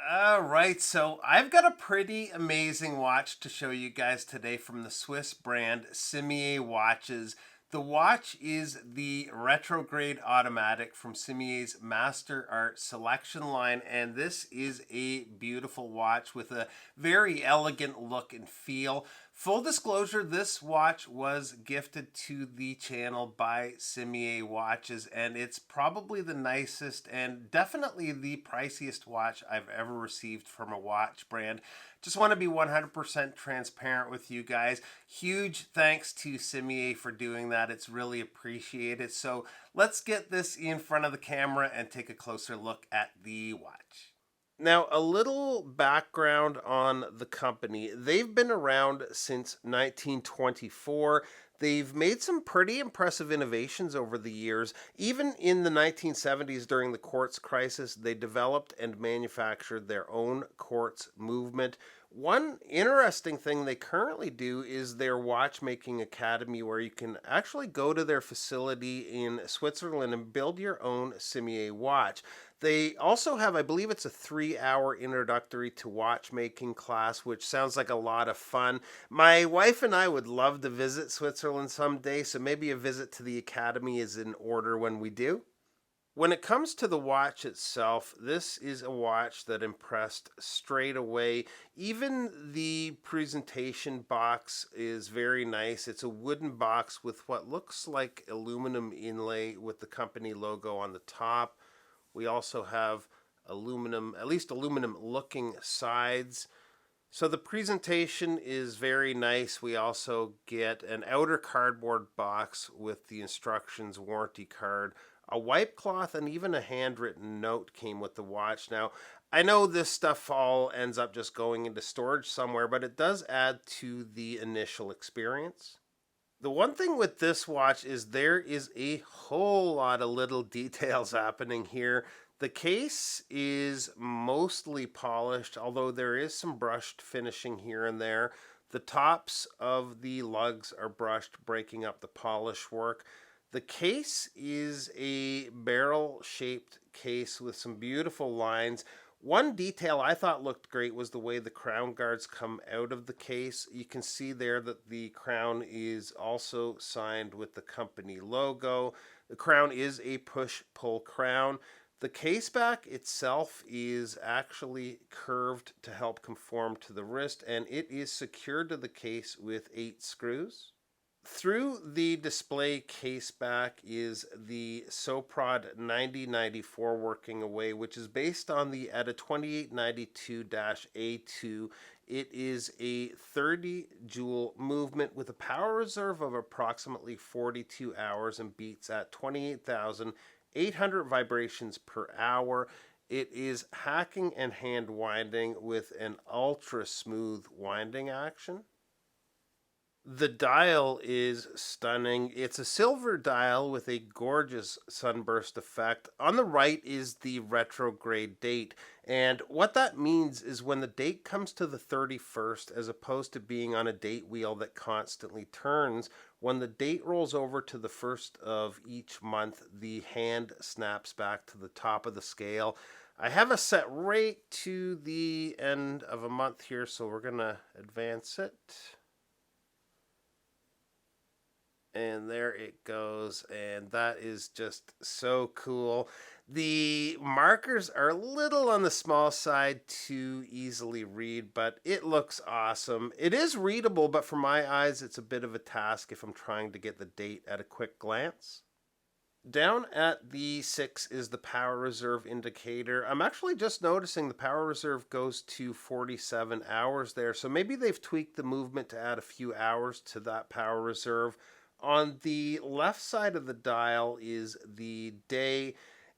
All right, so I've got a pretty amazing watch to show you guys today from the Swiss brand Cimier Watches. The watch is the Retrograde Automatic from Cimier's MasterArt selection line, and this is a beautiful watch with a very elegant look and feel. Full disclosure, this watch was gifted to the channel by Cimier Watches, and it's probably the nicest and definitely the priciest watch I've ever received from a watch brand. Just want to be 100% transparent with you guys. Huge thanks to Cimier for doing that. It's really appreciated. So let's get this in front of the camera and take a closer look at the watch. Now, a little background on the company. They've been around since 1924. They've made some pretty impressive innovations over the years. Even in the 1970s, during the quartz crisis, they developed and manufactured their own quartz movement. One interesting thing they currently do is their watchmaking academy, where you can actually go to their facility in Switzerland and build your own Cimier watch. They also have, I believe it's a 3 hour introductory to watchmaking class, which sounds like a lot of fun. My wife and I would love to visit Switzerland someday, so maybe a visit to the academy is in order when we do. When it comes to the watch itself, this is a watch that impressed straight away. Even the presentation box is very nice. It's a wooden box with what looks like aluminum inlay with the company logo on the top. We also have aluminum, at least aluminum looking sides. So the presentation is very nice. We also get an outer cardboard box with the instructions, warranty card, a wipe cloth, and even a handwritten note came with the watch. Now, I know this stuff all ends up just going into storage somewhere, but it does add to the initial experience. The one thing with this watch is there is a whole lot of little details happening here. The case is mostly polished, although there is some brushed finishing here and there. The tops of the lugs are brushed, breaking up the polish work. The case is a barrel-shaped case with some beautiful lines. One detail I thought looked great was the way the crown guards come out of the case. You can see there that the crown is also signed with the company logo. The crown is a push-pull crown. The case back itself is actually curved to help conform to the wrist, and it is secured to the case with 8 screws. Through the display case back is the Soprod 9094 working away, which is based on the ETA 2892-A2. It is a 30 joule movement with a power reserve of approximately 42 hours and beats at 28,800 vibrations per hour. It is hacking and hand winding with an ultra smooth winding action. The dial is stunning. It's a silver dial with a gorgeous sunburst effect. On the right is the retrograde date. And what that means is when the date comes to the 31st, as opposed to being on a date wheel that constantly turns, when the date rolls over to the first of each month, the hand snaps back to the top of the scale. I have it set right to the end of a month here, so we're going to advance it. And there it goes, and that is just so cool. The markers are a little on the small side to easily read, but it looks awesome. It is readable, but for my eyes, it's a bit of a task if I'm trying to get the date at a quick glance. Down at the 6 is the power reserve indicator. I'm actually just noticing the power reserve goes to 47 hours there, so maybe they've tweaked the movement to add a few hours to that power reserve. On the left side of the dial is the day.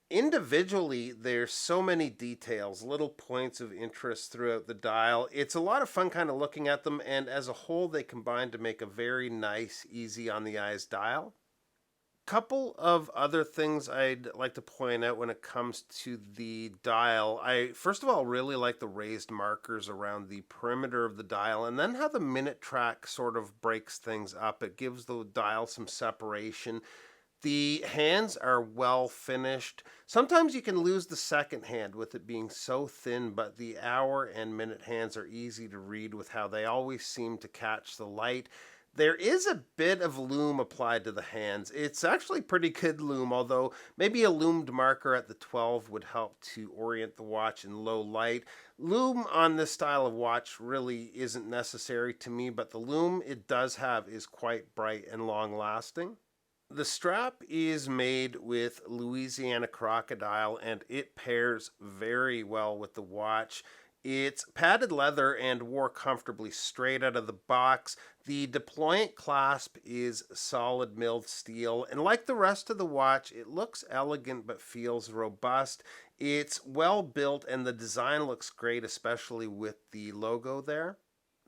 Individually, there's so many details, little points of interest throughout the dial. It's a lot of fun kind of looking at them, and as a whole, they combine to make a very nice, easy on the eyes dial. Couple of other things I'd like to point out when it comes to the dial. I first of all really like the raised markers around the perimeter of the dial, and then how the minute track sort of breaks things up. It gives the dial some separation. The hands are well finished. Sometimes you can lose the second hand with it being so thin, but the hour and minute hands are easy to read with how they always seem to catch the light. There is a bit of loom applied to the hands. It's actually pretty good loom, although maybe a loomed marker at the 12 would help to orient the watch in low light. Loom on this style of watch really isn't necessary to me, but the loom it does have is quite bright and long lasting. The strap is made with Louisiana crocodile and it pairs very well with the watch. It's padded leather and wore comfortably straight out of the box. The deployant clasp is solid milled steel, and like the rest of the watch, it looks elegant but feels robust. It's well built, and the design looks great, especially with the logo there.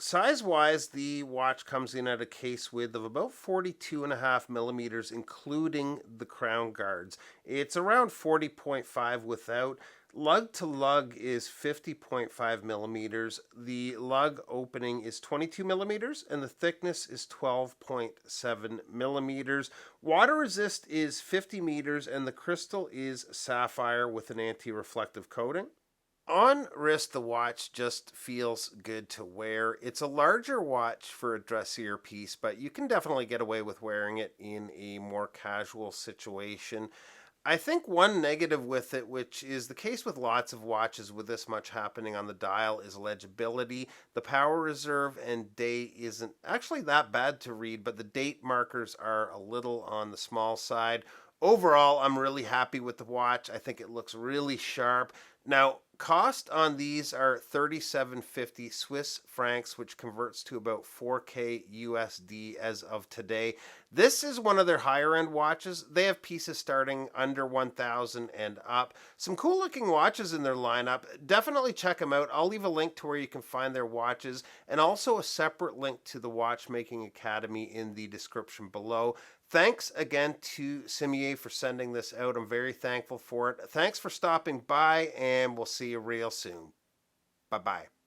Size wise, the watch comes in at a case width of about 42.5 millimeters, including the crown guards. It's around 40.5 without. Lug to lug is 50.5 millimeters. The lug opening is 22 millimeters, and the thickness is 12.7 millimeters. Water resist is 50 meters, and the crystal is sapphire with an anti reflective coating. On wrist, the watch just feels good to wear. It's a larger watch for a dressier piece, but you can definitely get away with wearing it in a more casual situation. I think one negative with it, which is the case with lots of watches with this much happening on the dial, is legibility. The power reserve and date isn't actually that bad to read, but the date markers are a little on the small side. Overall, I'm really happy with the watch. I think it looks really sharp. Now, cost on these are 37.50 Swiss francs, which converts to about 4K USD as of today. This is one of their higher end watches. They have pieces starting under 1,000 and up. Some cool looking watches in their lineup. Definitely check them out. I'll leave a link to where you can find their watches and also a separate link to the Watchmaking Academy in the description below. Thanks again to Cimier for sending this out. I'm very thankful for it. Thanks for stopping by, and we'll see you real soon. Bye-bye.